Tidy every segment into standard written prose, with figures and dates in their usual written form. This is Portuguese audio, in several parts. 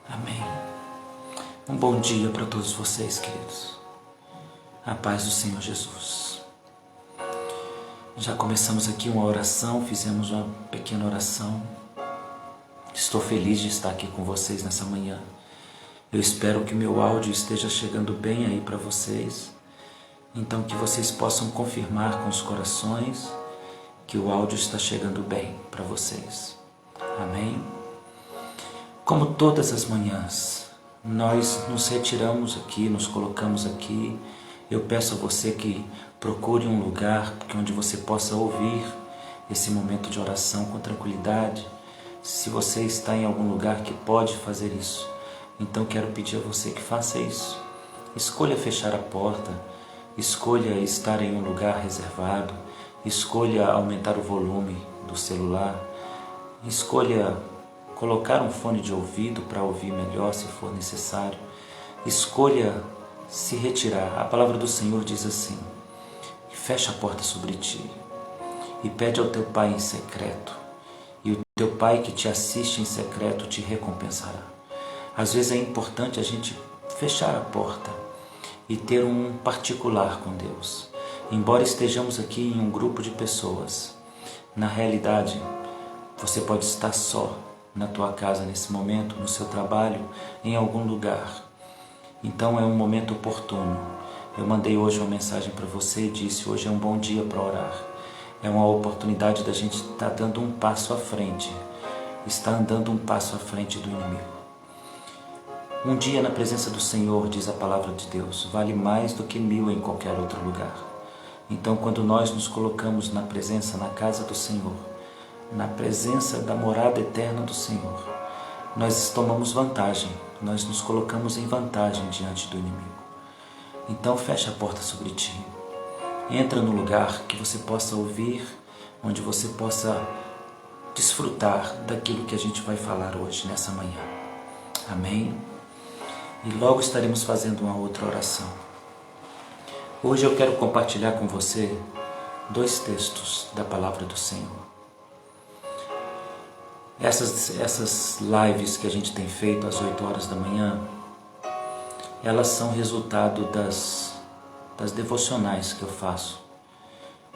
Amém. Um bom dia para todos vocês, queridos. A paz do Senhor Jesus. Já começamos aqui uma oração, fizemos uma pequena oração. Estou feliz de estar aqui com vocês nessa manhã. Eu espero que o meu áudio esteja chegando bem aí para vocês. Então que vocês possam confirmar com os corações que o áudio está chegando bem para vocês. Amém? Como todas as manhãs, nós nos retiramos aqui, nos colocamos aqui. Eu peço a você que procure um lugar onde você possa ouvir esse momento de oração com tranquilidade. Se você está em algum lugar que pode fazer isso, então quero pedir a você que faça isso. Escolha fechar a porta, escolha estar em um lugar reservado, escolha aumentar o volume do celular, escolha colocar um fone de ouvido para ouvir melhor se for necessário. Escolha se retirar. A palavra do Senhor diz assim: fecha a porta sobre ti e pede ao teu Pai em secreto, e o teu Pai que te assiste em secreto te recompensará. Às vezes é importante a gente fechar a porta e ter um particular com Deus. Embora estejamos aqui em um grupo de pessoas, na realidade você pode estar só na tua casa nesse momento, no seu trabalho, em algum lugar. Então é um momento oportuno. Eu mandei hoje uma mensagem para você e disse: hoje é um bom dia para orar. É uma oportunidade da gente estar dando um passo à frente, estar andando um passo à frente do inimigo. Um dia na presença do Senhor, diz a palavra de Deus, vale mais do que 1000 em qualquer outro lugar. Então quando nós nos colocamos na presença, na casa do Senhor, na presença da morada eterna do Senhor, nós tomamos vantagem, nós nos colocamos em vantagem diante do inimigo. Então fecha a porta sobre ti, entra no lugar que você possa ouvir, onde você possa desfrutar daquilo que a gente vai falar hoje, nessa manhã. Amém? E logo estaremos fazendo uma outra oração. Hoje eu quero compartilhar com você 2 textos da palavra do Senhor. Essas lives que a gente tem feito às 8 horas da manhã, elas são resultado das devocionais que eu faço.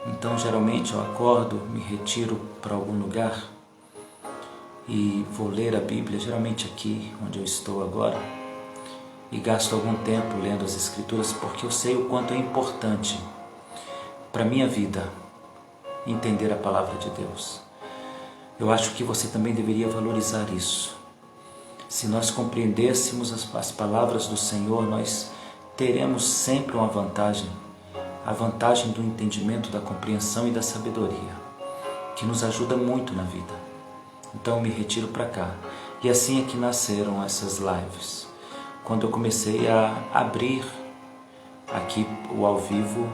Então geralmente eu acordo, me retiro para algum lugar e vou ler a Bíblia, geralmente aqui onde eu estou agora, e gasto algum tempo lendo as Escrituras, porque eu sei o quanto é importante para a minha vida entender a palavra de Deus. Eu acho que você também deveria valorizar isso. Se nós compreendêssemos as palavras do Senhor, nós teremos sempre uma vantagem, a vantagem do entendimento, da compreensão e da sabedoria, que nos ajuda muito na vida. Então eu me retiro para cá. E assim é que nasceram essas lives. Quando eu comecei a abrir aqui o ao vivo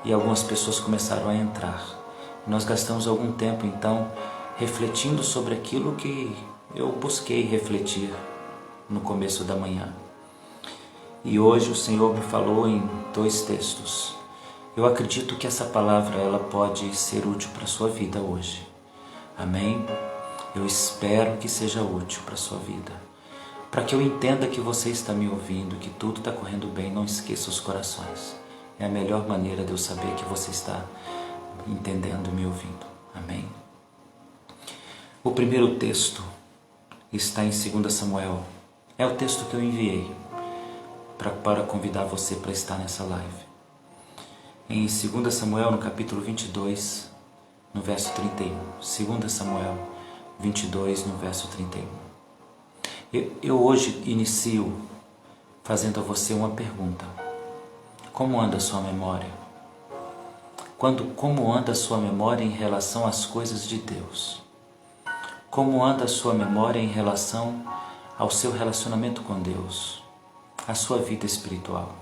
e algumas pessoas começaram a entrar. Nós gastamos algum tempo então refletindo sobre aquilo que eu busquei refletir no começo da manhã. E hoje o Senhor me falou em 2 textos. Eu acredito que essa palavra ela pode ser útil para a sua vida hoje. Amém? Eu espero que seja útil para a sua vida. Para que eu entenda que você está me ouvindo, que tudo está correndo bem, não esqueça os corações. É a melhor maneira de eu saber que você está entendendo e me ouvindo. Amém? O primeiro texto está em 2 Samuel. É o texto que eu enviei para convidar você para estar nessa live. Em 2 Samuel, no capítulo 22, no verso 31. 2 Samuel 22, no verso 31. Eu hoje inicio fazendo a você uma pergunta. Como anda a sua memória? Como anda a sua memória em relação às coisas de Deus? Como anda a sua memória em relação ao seu relacionamento com Deus, a sua vida espiritual?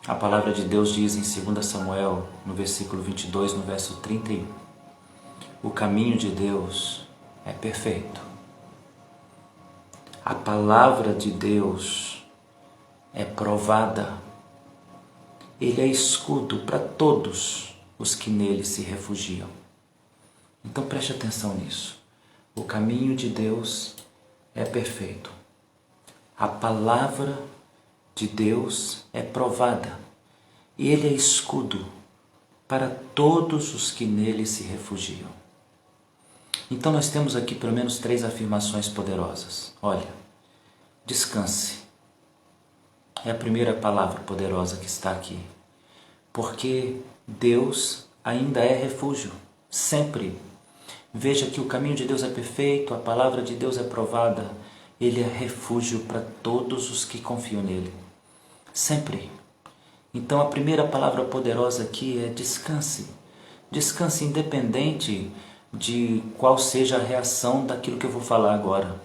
A palavra de Deus diz em 2 Samuel, no versículo 22, no verso 31, o caminho de Deus é perfeito. A palavra de Deus é provada. Ele é escudo para todos os que nele se refugiam. Então preste atenção nisso. O caminho de Deus é perfeito. A palavra de Deus é provada e ele é escudo para todos os que nele se refugiam. Então nós temos aqui pelo menos 3 afirmações poderosas. Olha, descanse. É a primeira palavra poderosa que está aqui. Porque Deus ainda é refúgio, sempre. Veja que o caminho de Deus é perfeito, a palavra de Deus é provada. Ele é refúgio para todos os que confiam nele. Sempre. Então a primeira palavra poderosa aqui é descanse. Descanse independente de qual seja a reação daquilo que eu vou falar agora.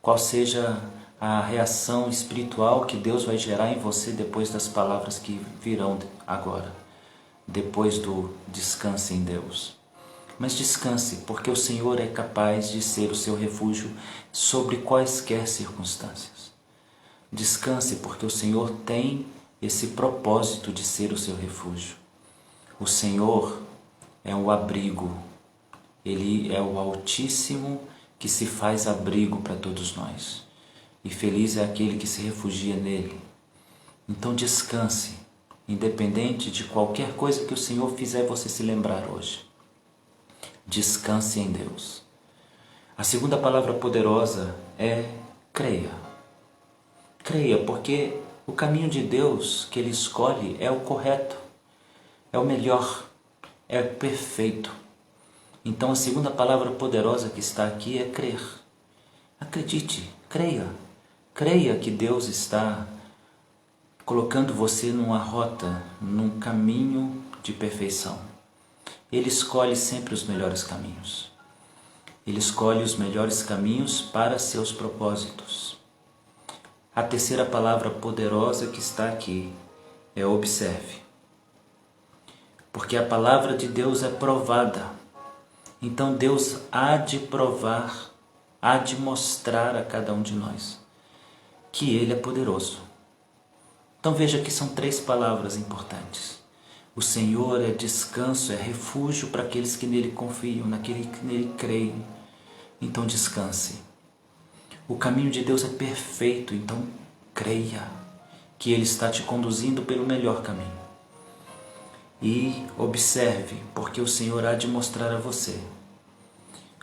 Qual seja a reação espiritual que Deus vai gerar em você depois das palavras que virão agora. Depois do descanse em Deus. Mas descanse, porque o Senhor é capaz de ser o seu refúgio sobre quaisquer circunstâncias. Descanse, porque o Senhor tem esse propósito de ser o seu refúgio. O Senhor é o abrigo, Ele é o Altíssimo que se faz abrigo para todos nós. E feliz é aquele que se refugia nele. Então descanse, independente de qualquer coisa que o Senhor fizer você se lembrar hoje. Descanse em Deus. A segunda palavra poderosa é creia. Creia, porque o caminho de Deus que Ele escolhe é o correto, é o melhor, é o perfeito. Então a segunda palavra poderosa que está aqui é crer. Acredite, creia. Creia que Deus está colocando você numa rota, num caminho de perfeição. Ele escolhe sempre os melhores caminhos. Ele escolhe os melhores caminhos para seus propósitos. A terceira palavra poderosa que está aqui é observe. Porque a palavra de Deus é provada. Então Deus há de provar, há de mostrar a cada um de nós que Ele é poderoso. Então veja que são 3 palavras importantes. O Senhor é descanso, é refúgio para aqueles que nele confiam, naquele que nele creem. Então descanse. O caminho de Deus é perfeito, então creia que Ele está te conduzindo pelo melhor caminho. E observe, porque o Senhor há de mostrar a você,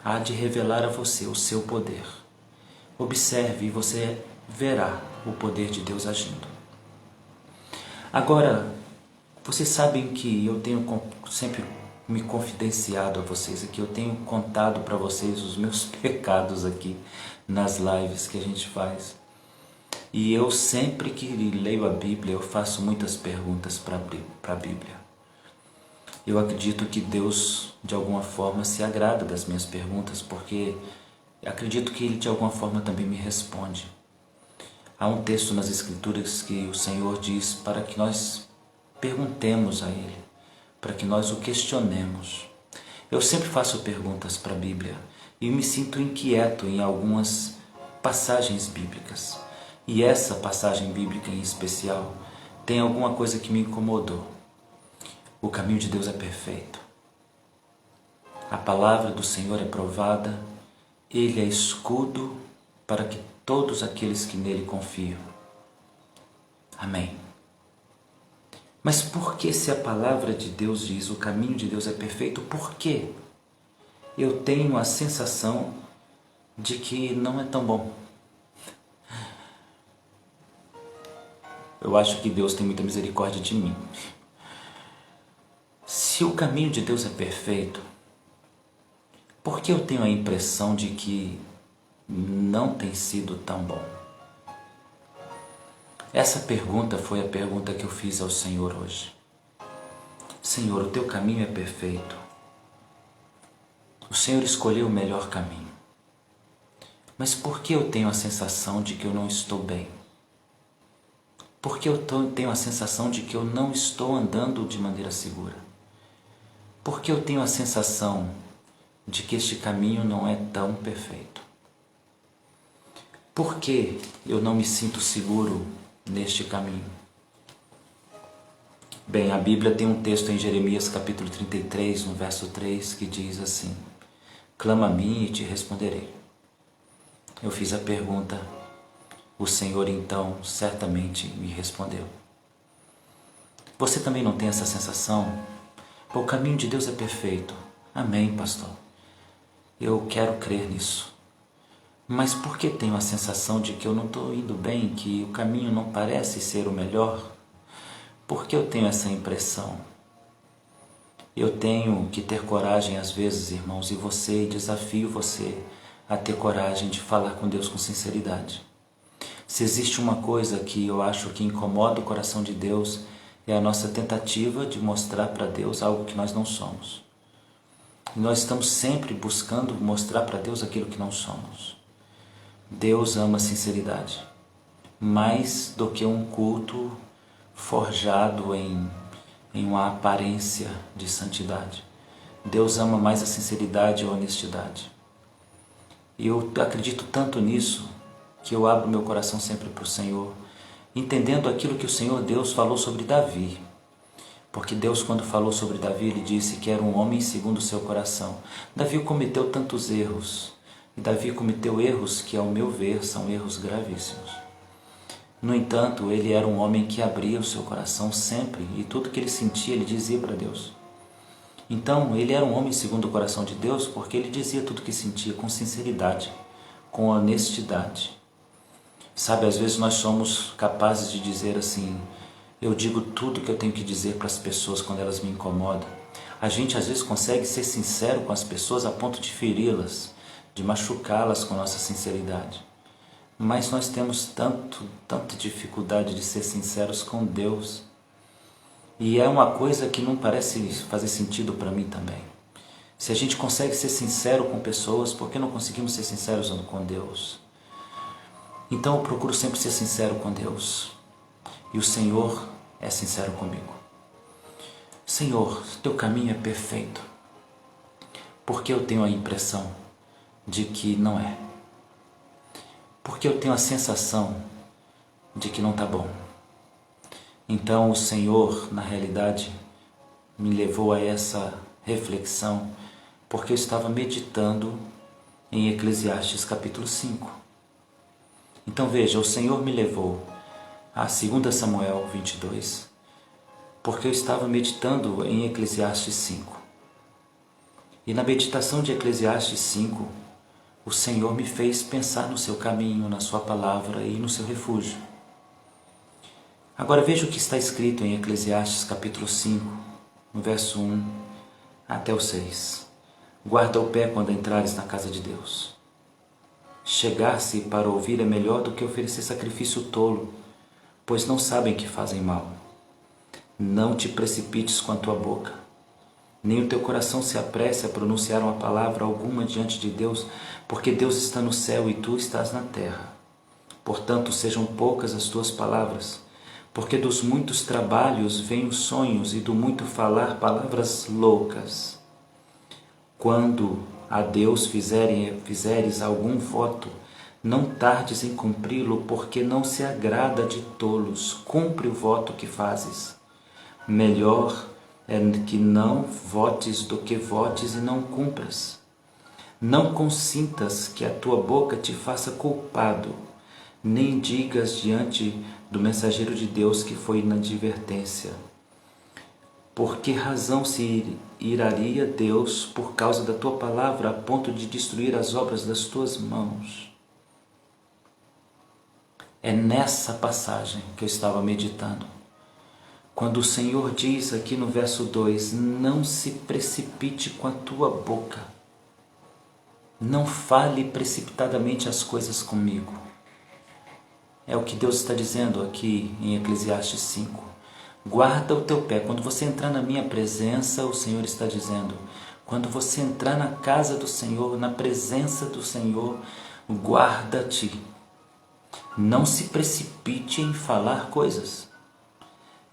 há de revelar a você o seu poder. Observe e você verá o poder de Deus agindo. Agora, vocês sabem que eu tenho sempre me confidenciado a vocês aqui, eu tenho contado para vocês os meus pecados aqui nas lives que a gente faz. E eu sempre que leio a Bíblia, eu faço muitas perguntas para a Bíblia. Eu acredito que Deus, de alguma forma, se agrada das minhas perguntas, porque acredito que Ele, de alguma forma, também me responde. Há um texto nas Escrituras que o Senhor diz para que nós perguntemos a Ele, para que nós o questionemos. Eu sempre faço perguntas para a Bíblia e me sinto inquieto em algumas passagens bíblicas. E essa passagem bíblica em especial tem alguma coisa que me incomodou. O caminho de Deus é perfeito. A palavra do Senhor é provada, Ele é escudo para que todos aqueles que nele confiam. Amém. Mas por que, se a palavra de Deus diz o caminho de Deus é perfeito, por que eu tenho a sensação de que não é tão bom? Eu acho que Deus tem muita misericórdia de mim. Se o caminho de Deus é perfeito, por que eu tenho a impressão de que não tem sido tão bom? Essa pergunta foi a pergunta que eu fiz ao Senhor hoje. Senhor, o teu caminho é perfeito. O Senhor escolheu o melhor caminho. Mas por que eu tenho a sensação de que eu não estou bem? Por que eu tenho a sensação de que eu não estou andando de maneira segura? Por que eu tenho a sensação de que este caminho não é tão perfeito? Por que eu não me sinto seguro neste caminho? Bem, a Bíblia tem um texto em Jeremias capítulo 33, no verso 3, que diz assim: clama a mim e te responderei. Eu fiz a pergunta: O Senhor então certamente me respondeu. Você também não tem essa sensação? O caminho de Deus é perfeito. Amém, pastor. Eu quero crer nisso. Mas por que tenho a sensação de que eu não estou indo bem, que o caminho não parece ser o melhor? Por que eu tenho essa impressão? Eu tenho que ter coragem às vezes, irmãos, e desafio você a ter coragem de falar com Deus com sinceridade. Se existe uma coisa que eu acho que incomoda o coração de Deus, é a nossa tentativa de mostrar para Deus algo que nós não somos. E nós estamos sempre buscando mostrar para Deus aquilo que não somos. Deus ama a sinceridade, mais do que um culto forjado em uma aparência de santidade. Deus ama mais a sinceridade e a honestidade. E eu acredito tanto nisso, que eu abro meu coração sempre para o Senhor, entendendo aquilo que o Senhor Deus falou sobre Davi. Porque Deus, quando falou sobre Davi, Ele disse que era um homem segundo o seu coração. Davi cometeu tantos erros, e Davi cometeu erros que, ao meu ver, são erros gravíssimos. No entanto, ele era um homem que abria o seu coração sempre, e tudo que ele sentia, ele dizia para Deus. Então, ele era um homem segundo o coração de Deus, porque ele dizia tudo o que sentia com sinceridade, com honestidade. Sabe, às vezes nós somos capazes de dizer assim, eu digo tudo que eu tenho que dizer para as pessoas quando elas me incomodam. A gente às vezes consegue ser sincero com as pessoas a ponto de feri-las, de machucá-las com nossa sinceridade. Mas nós temos tanta dificuldade de ser sinceros com Deus. E é uma coisa que não parece fazer sentido para mim também. Se a gente consegue ser sincero com pessoas, por que não conseguimos ser sinceros com Deus? Então eu procuro sempre ser sincero com Deus. E o Senhor é sincero comigo. Senhor, teu caminho é perfeito. Porque eu tenho a impressão de que não é. Porque eu tenho a sensação de que não está bom. Então o Senhor, na realidade, me levou a essa reflexão, porque eu estava meditando em Eclesiastes capítulo 5. Então veja, o Senhor me levou a 2 Samuel 22, porque eu estava meditando em Eclesiastes 5. E na meditação de Eclesiastes 5, o Senhor me fez pensar no seu caminho, na sua palavra e no seu refúgio. Agora veja o que está escrito em Eclesiastes capítulo 5, no verso 1 até o 6. Guarda o pé quando entrares na casa de Deus. Chegar-se para ouvir é melhor do que oferecer sacrifício tolo, pois não sabem que fazem mal. Não te precipites com a tua boca, nem o teu coração se apresse a pronunciar uma palavra alguma diante de Deus, porque Deus está no céu e tu estás na terra. Portanto, sejam poucas as tuas palavras, porque dos muitos trabalhos vêm os sonhos e do muito falar palavras loucas. Quando a Deus fizeres algum voto, não tardes em cumpri-lo, porque não se agrada de tolos. Cumpre o voto que fazes. Melhor é que não votes do que votes e não cumpras. Não consintas que a tua boca te faça culpado, nem digas diante do mensageiro de Deus que foi na advertência. Por que razão se iraria Deus por causa da tua palavra, a ponto de destruir as obras das tuas mãos? É nessa passagem que eu estava meditando. Quando o Senhor diz aqui no verso 2, não se precipite com a tua boca. Não fale precipitadamente as coisas comigo. É o que Deus está dizendo aqui em Eclesiastes 5. Guarda o teu pé. Quando você entrar na minha presença, o Senhor está dizendo, quando você entrar na casa do Senhor, na presença do Senhor, guarda-te. Não se precipite em falar coisas.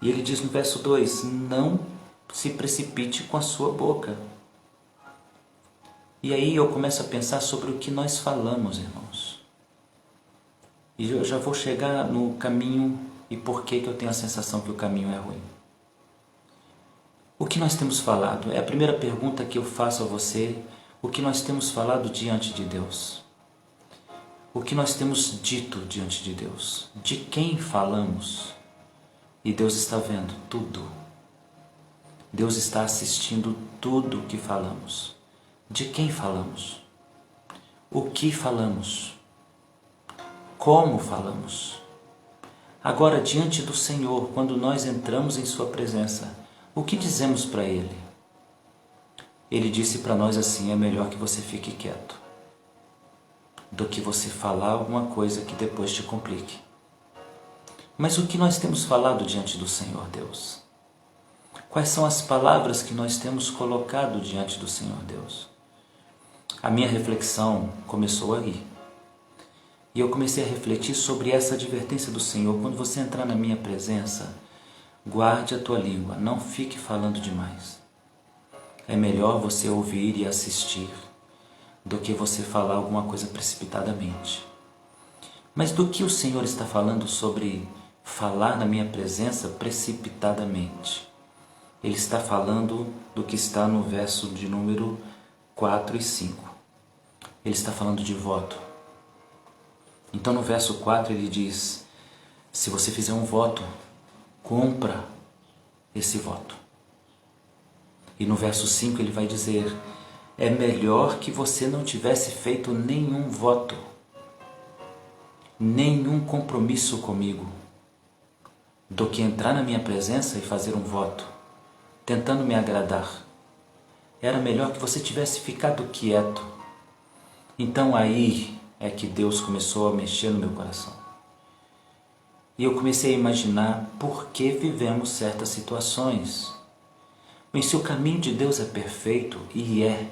E ele diz no verso 2, não se precipite com a sua boca. E aí eu começo a pensar sobre o que nós falamos, irmãos. E eu já vou chegar no caminho e por que eu tenho a sensação que o caminho é ruim. O que nós temos falado? É a primeira pergunta que eu faço a você. O que nós temos falado diante de Deus? o que nós temos dito diante de Deus, de quem falamos. E Deus está vendo tudo. Deus está assistindo tudo o que falamos. De quem falamos? O que falamos? Como falamos? Agora, diante do Senhor, quando nós entramos em Sua presença, o que dizemos para Ele? Ele disse para nós assim: é melhor que você fique quieto do que você falar alguma coisa que depois te complique. Mas o que nós temos falado diante do Senhor Deus? Quais são as palavras que nós temos colocado diante do Senhor Deus? A minha reflexão começou aí. E eu comecei a refletir sobre essa advertência do Senhor. Quando você entrar na minha presença, guarde a tua língua, não fique falando demais. É melhor você ouvir e assistir do que você falar alguma coisa precipitadamente. Mas do que o Senhor está falando sobre falar na minha presença precipitadamente? Ele está falando do que está no verso de número 4 e 5. Ele está falando de voto. Então no verso 4 ele diz: se você fizer um voto, cumpra esse voto. E no verso 5 ele vai dizer: é melhor que você não tivesse feito nenhum voto, nenhum compromisso comigo, do que entrar na minha presença e fazer um voto, tentando me agradar. Era melhor que você tivesse ficado quieto. Então aí é que Deus começou a mexer no meu coração. E eu comecei a imaginar por que vivemos certas situações. Mas se o caminho de Deus é perfeito, e é,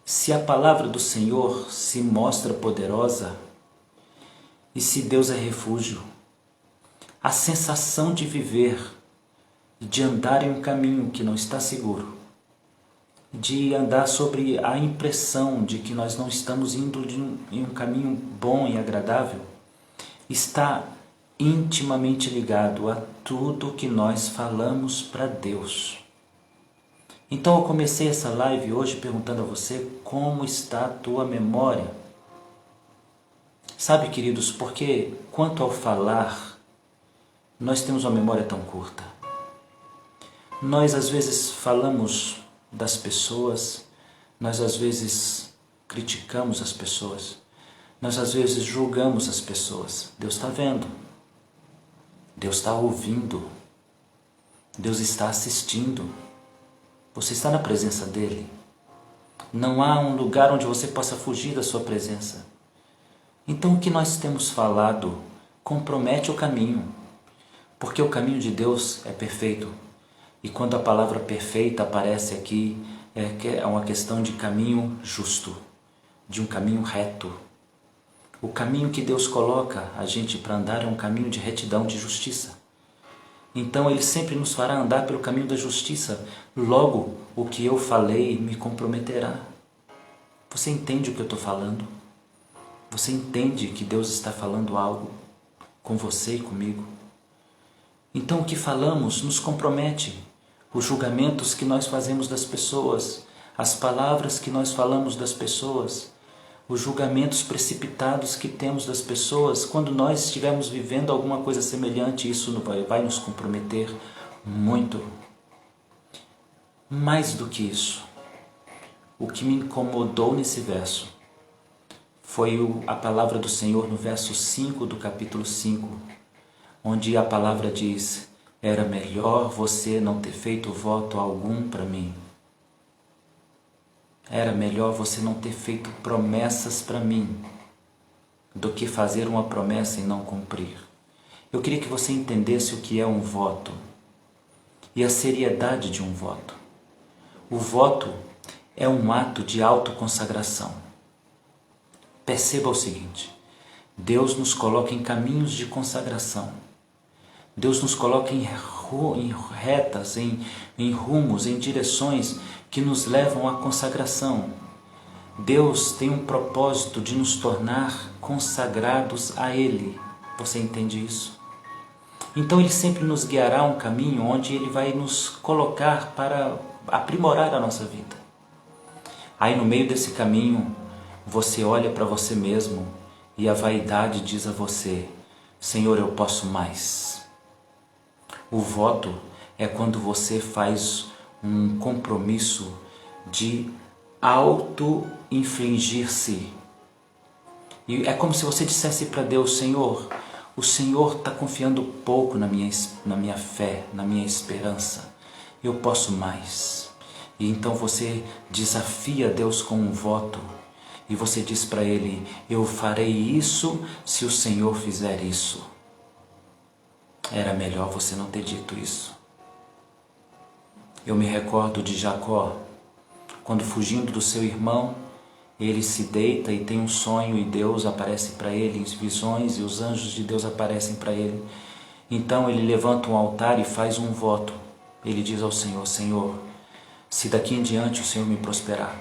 se a palavra do Senhor se mostra poderosa, e se Deus é refúgio, a sensação de viver, de andar em um caminho que não está seguro, de andar sobre a impressão de que nós não estamos indo em um caminho bom e agradável, está intimamente ligado a tudo que nós falamos para Deus. Então eu comecei essa live hoje perguntando a você: como está a tua memória? Sabe, queridos, porque quanto ao falar, nós temos uma memória tão curta. Nós às vezes falamos das pessoas, nós às vezes criticamos as pessoas, nós às vezes julgamos as pessoas. Deus está vendo, Deus está ouvindo, Deus está assistindo. Você está na presença dEle. Não há um lugar onde você possa fugir da sua presença. Então o que nós temos falado compromete o caminho, porque o caminho de Deus é perfeito. E quando a palavra perfeita aparece aqui, é uma questão de caminho justo, de um caminho reto. O caminho que Deus coloca a gente para andar é um caminho de retidão, de justiça. Então Ele sempre nos fará andar pelo caminho da justiça. Logo, o que eu falei me comprometerá. Você entende o que eu estou falando? Você entende que Deus está falando algo com você e comigo? Então o que falamos nos compromete. Os julgamentos que nós fazemos das pessoas, as palavras que nós falamos das pessoas, os julgamentos precipitados que temos das pessoas, quando nós estivermos vivendo alguma coisa semelhante, isso vai nos comprometer muito. Mais do que isso, o que me incomodou nesse verso foi a palavra do Senhor no verso 5 do capítulo 5, onde a palavra diz: era melhor você não ter feito voto algum para mim. Era melhor você não ter feito promessas para mim do que fazer uma promessa e não cumprir. Eu queria que você entendesse o que é um voto e a seriedade de um voto. O voto é um ato de autoconsagração. Perceba o seguinte: Deus nos coloca em caminhos de consagração. Deus nos coloca em retas, em rumos, em direções que nos levam à consagração. Deus tem um propósito de nos tornar consagrados a Ele. Você entende isso? Então Ele sempre nos guiará a um caminho onde Ele vai nos colocar para aprimorar a nossa vida. Aí no meio desse caminho, você olha para você mesmo e a vaidade diz a você: Senhor, eu posso mais. O voto é quando você faz um compromisso de auto-infligir-se. E é como se você dissesse para Deus: Senhor, o Senhor está confiando pouco na minha fé, na minha esperança. Eu posso mais. E então você desafia Deus com um voto. E você diz para Ele: eu farei isso se o Senhor fizer isso. Era melhor você não ter dito isso. Eu me recordo de Jacó, quando fugindo do seu irmão, ele se deita e tem um sonho e Deus aparece para ele em visões e os anjos de Deus aparecem para ele. Então ele levanta um altar e faz um voto. Ele diz ao Senhor: Senhor, se daqui em diante o Senhor me prosperar,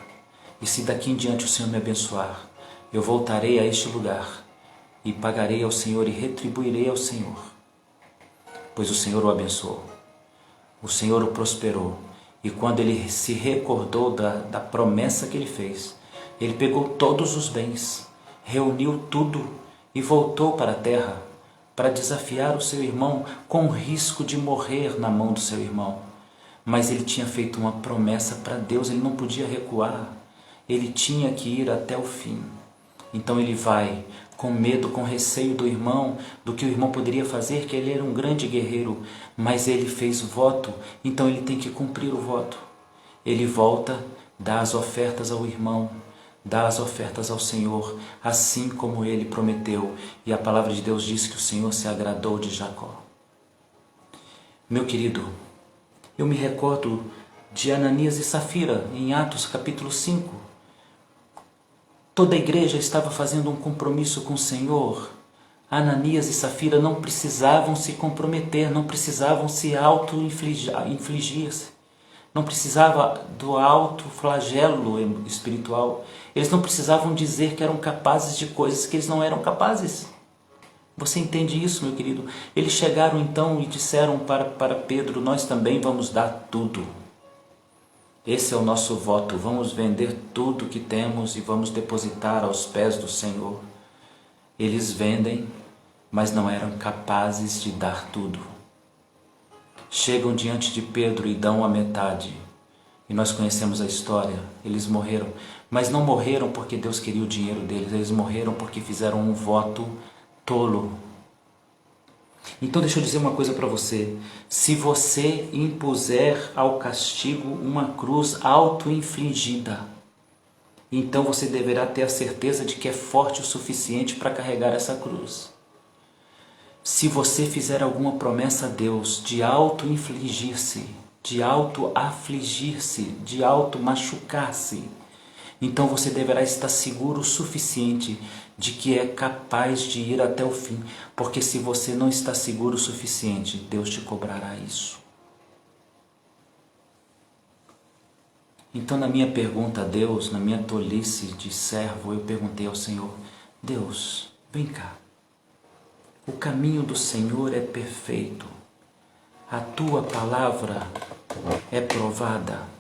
e se daqui em diante o Senhor me abençoar, eu voltarei a este lugar e pagarei ao Senhor e retribuirei ao Senhor. Pois o Senhor o abençoou, o Senhor o prosperou, e quando ele se recordou da promessa que ele fez, ele pegou todos os bens, reuniu tudo e voltou para a terra para desafiar o seu irmão com o risco de morrer na mão do seu irmão. Mas ele tinha feito uma promessa para Deus, ele não podia recuar, ele tinha que ir até o fim. Então ele vai com medo, com receio do irmão, do que o irmão poderia fazer, que ele era um grande guerreiro, mas ele fez voto, então ele tem que cumprir o voto. Ele volta, dá as ofertas ao irmão, dá as ofertas ao Senhor, assim como ele prometeu, e a palavra de Deus diz que o Senhor se agradou de Jacó. Meu querido, eu me recordo de Ananias e Safira, em Atos capítulo 5. Toda a igreja estava fazendo um compromisso com o Senhor. Ananias e Safira não precisavam se comprometer, não precisavam se auto-infligir-se. Não precisava do alto flagelo espiritual. Eles não precisavam dizer que eram capazes de coisas que eles não eram capazes. Você entende isso, meu querido? Eles chegaram então e disseram para Pedro: nós também vamos dar tudo. Esse é o nosso voto, vamos vender tudo que temos e vamos depositar aos pés do Senhor. Eles vendem, mas não eram capazes de dar tudo. Chegam diante de Pedro e dão a metade. E nós conhecemos a história, eles morreram. Mas não morreram porque Deus queria o dinheiro deles, eles morreram porque fizeram um voto tolo. Então deixa eu dizer uma coisa para você: se você impuser ao castigo uma cruz auto-infligida, então você deverá ter a certeza de que é forte o suficiente para carregar essa cruz. Se você fizer alguma promessa a Deus de auto-infligir-se, de auto-afligir-se, de auto-machucar-se, então você deverá estar seguro o suficiente de que é capaz de ir até o fim, porque se você não está seguro o suficiente, Deus te cobrará isso. Então, na minha pergunta a Deus, na minha tolice de servo, eu perguntei ao Senhor: Deus, vem cá, o caminho do Senhor é perfeito, a tua palavra é provada.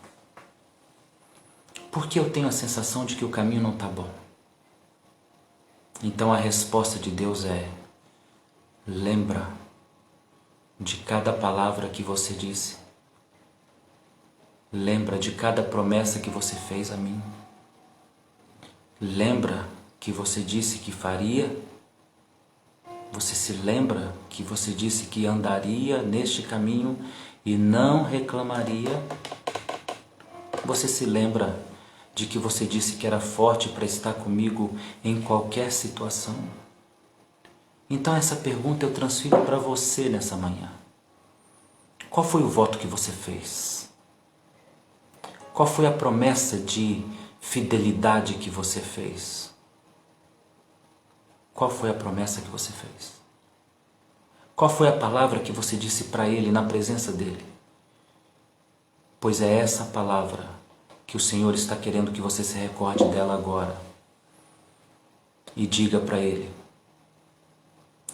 Por que eu tenho a sensação de que o caminho não está bom? Então a resposta de Deus é: lembra de cada palavra que você disse. Lembra de cada promessa que você fez a mim. Lembra que você disse que faria. Você se lembra que você disse que andaria neste caminho e não reclamaria. Você se lembra de que você disse que era forte para estar comigo em qualquer situação? Então essa pergunta eu transfiro para você nessa manhã. Qual foi o voto que você fez? Qual foi a promessa de fidelidade que você fez? Qual foi a promessa que você fez? Qual foi a palavra que você disse para Ele na presença dEle? Pois é essa palavra que o Senhor está querendo que você se recorde dela agora. E diga para Ele: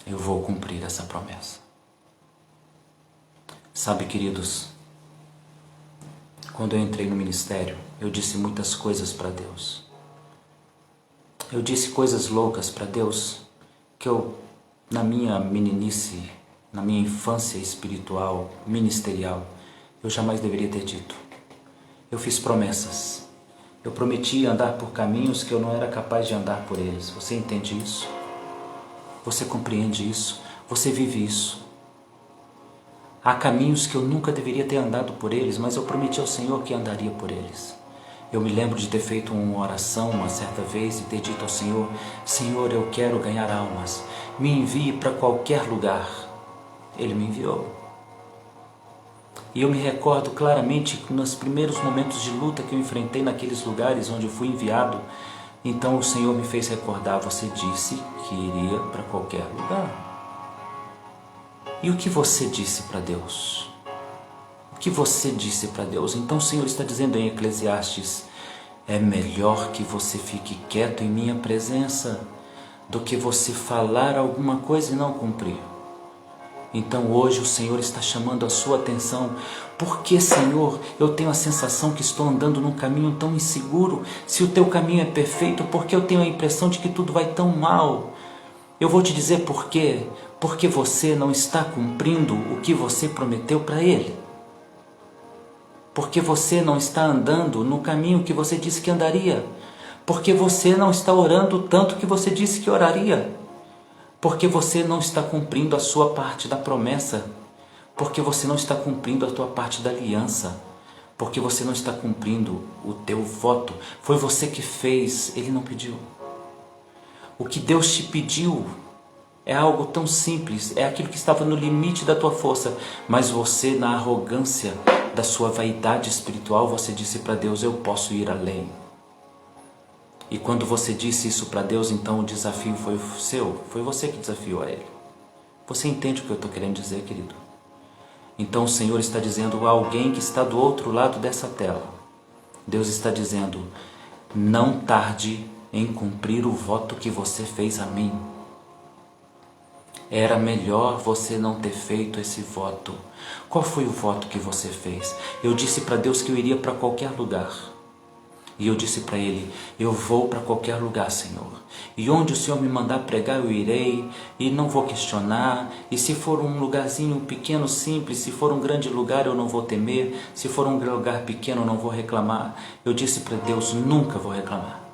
eu vou cumprir essa promessa. Sabe, queridos, quando eu entrei no ministério, eu disse muitas coisas para Deus. Eu disse coisas loucas para Deus que eu, na minha meninice, na minha infância espiritual, ministerial, eu jamais deveria ter dito. Eu fiz promessas. Eu prometi andar por caminhos que eu não era capaz de andar por eles. Você entende isso? Você compreende isso? Você vive isso? Há caminhos que eu nunca deveria ter andado por eles, mas eu prometi ao Senhor que andaria por eles. Eu me lembro de ter feito uma oração uma certa vez e ter dito ao Senhor: Senhor, eu quero ganhar almas, me envie para qualquer lugar. Ele me enviou. E eu me recordo claramente que nos primeiros momentos de luta que eu enfrentei naqueles lugares onde eu fui enviado, então o Senhor me fez recordar: você disse que iria para qualquer lugar. E o que você disse para Deus? O que você disse para Deus? Então o Senhor está dizendo em Eclesiastes: é melhor que você fique quieto em minha presença do que você falar alguma coisa e não cumprir. Então hoje o Senhor está chamando a sua atenção. Porque, Senhor, eu tenho a sensação que estou andando num caminho tão inseguro. Se o teu caminho é perfeito, por que eu tenho a impressão de que tudo vai tão mal? Eu vou te dizer por quê. Porque você não está cumprindo o que você prometeu para Ele. Porque você não está andando no caminho que você disse que andaria. Porque você não está orando tanto que você disse que oraria. Porque você não está cumprindo a sua parte da promessa. Porque você não está cumprindo a tua parte da aliança. Porque você não está cumprindo o teu voto. Foi você que fez, Ele não pediu. O que Deus te pediu é algo tão simples, é aquilo que estava no limite da tua força, mas você, na arrogância da sua vaidade espiritual, você disse para Deus: eu posso ir além. E quando você disse isso para Deus, então o desafio foi seu, foi você que desafiou a Ele. Você entende o que eu estou querendo dizer, querido? Então o Senhor está dizendo a alguém que está do outro lado dessa tela, Deus está dizendo: não tarde em cumprir o voto que você fez a mim. Era melhor você não ter feito esse voto. Qual foi o voto que você fez? Eu disse para Deus que eu iria para qualquer lugar. E eu disse para Ele: eu vou para qualquer lugar, Senhor. E onde o Senhor me mandar pregar, eu irei. E não vou questionar. E se for um lugarzinho pequeno, simples, se for um grande lugar, eu não vou temer. Se for um lugar pequeno, eu não vou reclamar. Eu disse para Deus: nunca vou reclamar.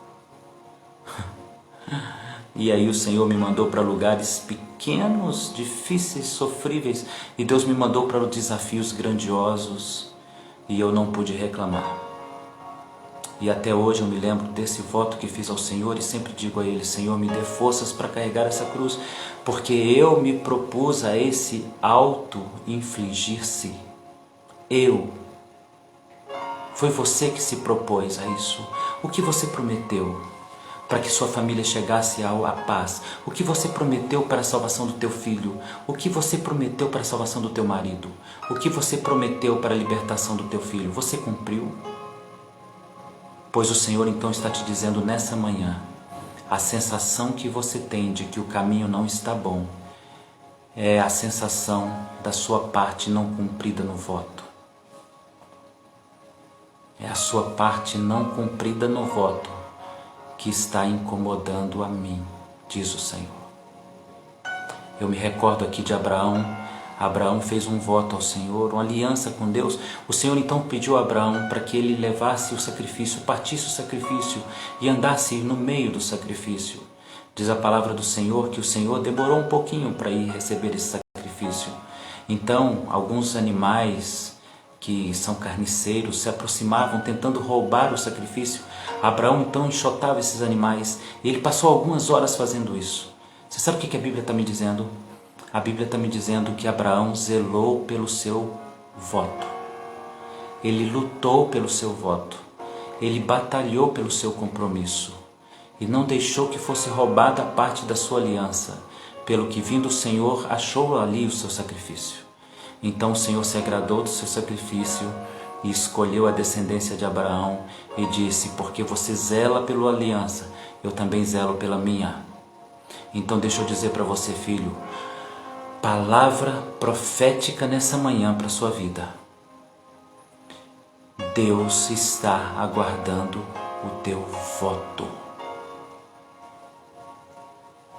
E aí o Senhor me mandou para lugares pequenos, difíceis, sofríveis. E Deus me mandou para desafios grandiosos. E eu não pude reclamar. E até hoje eu me lembro desse voto que fiz ao Senhor e sempre digo a Ele: Senhor, me dê forças para carregar essa cruz. Porque eu me propus a esse auto-infligir-se. Eu. Foi você que se propôs a isso. O que você prometeu para que sua família chegasse à paz? O que você prometeu para a salvação do teu filho? O que você prometeu para a salvação do teu marido? O que você prometeu para a libertação do teu filho? Você cumpriu? Pois o Senhor então está te dizendo nessa manhã: a sensação que você tem de que o caminho não está bom é a sensação da sua parte não cumprida no voto. É a sua parte não cumprida no voto que está incomodando a mim, diz o Senhor. Eu me recordo aqui de Abraão. Abraão fez um voto ao Senhor, uma aliança com Deus. O Senhor então pediu a Abraão para que ele levasse o sacrifício, partisse o sacrifício e andasse no meio do sacrifício. Diz a palavra do Senhor que o Senhor demorou um pouquinho para ir receber esse sacrifício. Então, alguns animais que são carniceiros se aproximavam tentando roubar o sacrifício. Abraão então enxotava esses animais e ele passou algumas horas fazendo isso. Você sabe o que a Bíblia está me dizendo? A Bíblia está me dizendo que Abraão zelou pelo seu voto. Ele lutou pelo seu voto. Ele batalhou pelo seu compromisso. E não deixou que fosse roubada a parte da sua aliança. Pelo que, vindo o Senhor, achou ali o seu sacrifício. Então o Senhor se agradou do seu sacrifício e escolheu a descendência de Abraão e disse: porque você zela pela aliança, eu também zelo pela minha. Então deixa eu dizer para você, filho, palavra profética nessa manhã para a sua vida. Deus está aguardando o teu voto.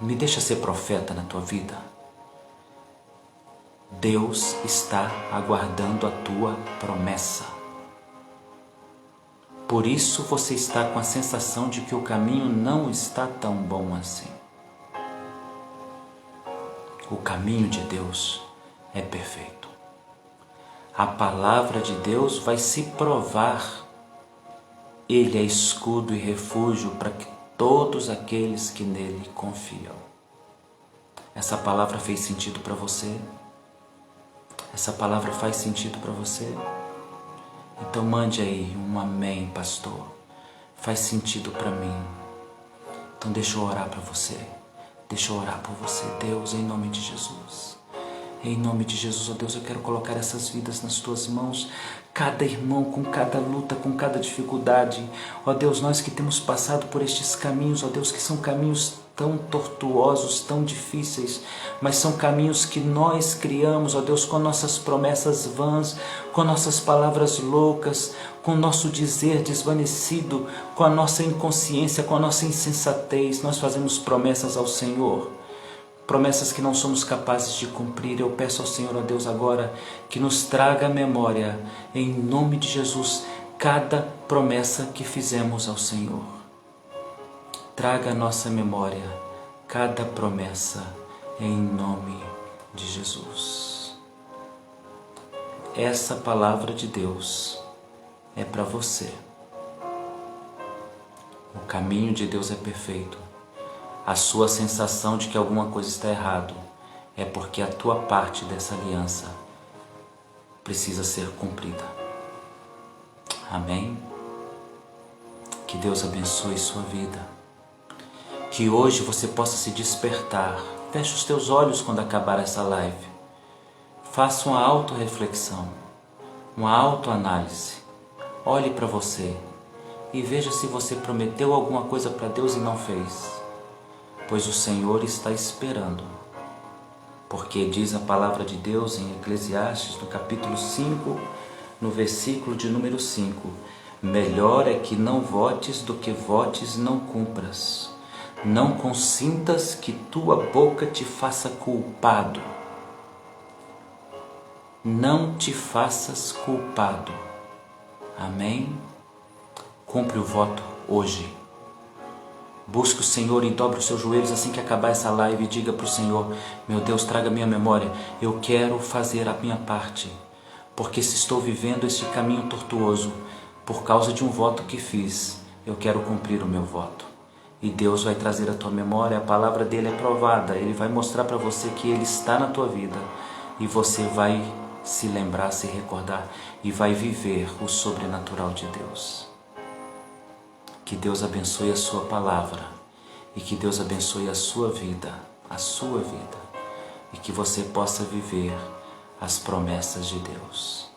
Me deixa ser profeta na tua vida. Deus está aguardando a tua promessa. Por isso você está com a sensação de que o caminho não está tão bom assim. O caminho de Deus é perfeito. A palavra de Deus vai se provar. Ele é escudo e refúgio para todos aqueles que nele confiam. Essa palavra fez sentido para você? Essa palavra faz sentido para você? Então mande aí um amém, pastor. Faz sentido para mim. Então deixa eu orar para você. Deixa eu orar por você, Deus, em nome de Jesus. Em nome de Jesus, ó Deus, eu quero colocar essas vidas nas tuas mãos. Cada irmão com cada luta, com cada dificuldade. Ó Deus, nós que temos passado por estes caminhos, ó Deus, que são caminhos tão tortuosos, tão difíceis, mas são caminhos que nós criamos, ó Deus, com nossas promessas vãs, com nossas palavras loucas, com o nosso dizer desvanecido, com a nossa inconsciência, com a nossa insensatez. Nós fazemos promessas ao Senhor, promessas que não somos capazes de cumprir. Eu peço ao Senhor, ó Deus, agora que nos traga à memória, em nome de Jesus, cada promessa que fizemos ao Senhor. Traga à nossa memória cada promessa em nome de Jesus. Essa palavra de Deus é para você. O caminho de Deus é perfeito. A sua sensação de que alguma coisa está errado é porque a tua parte dessa aliança precisa ser cumprida. Amém? Que Deus abençoe sua vida. Que hoje você possa se despertar. Feche os teus olhos quando acabar essa live. Faça uma autorreflexão, uma autoanálise. Olhe para você e veja se você prometeu alguma coisa para Deus e não fez. Pois o Senhor está esperando. Porque diz a palavra de Deus em Eclesiastes, no capítulo 5, no versículo de número 5. Melhor é que não votes do que votes não cumpras. Não consintas que tua boca te faça culpado. Não te faças culpado. Amém? Cumpre o voto hoje. Busque o Senhor e dobre os seus joelhos assim que acabar essa live e diga para o Senhor: meu Deus, traga a minha memória. Eu quero fazer a minha parte. Porque se estou vivendo este caminho tortuoso por causa de um voto que fiz, eu quero cumprir o meu voto. E Deus vai trazer a tua memória, a palavra dele é provada. Ele vai mostrar para você que ele está na tua vida. E você vai se lembrar, se recordar e vai viver o sobrenatural de Deus. Que Deus abençoe a sua palavra e que Deus abençoe a sua vida, e que você possa viver as promessas de Deus.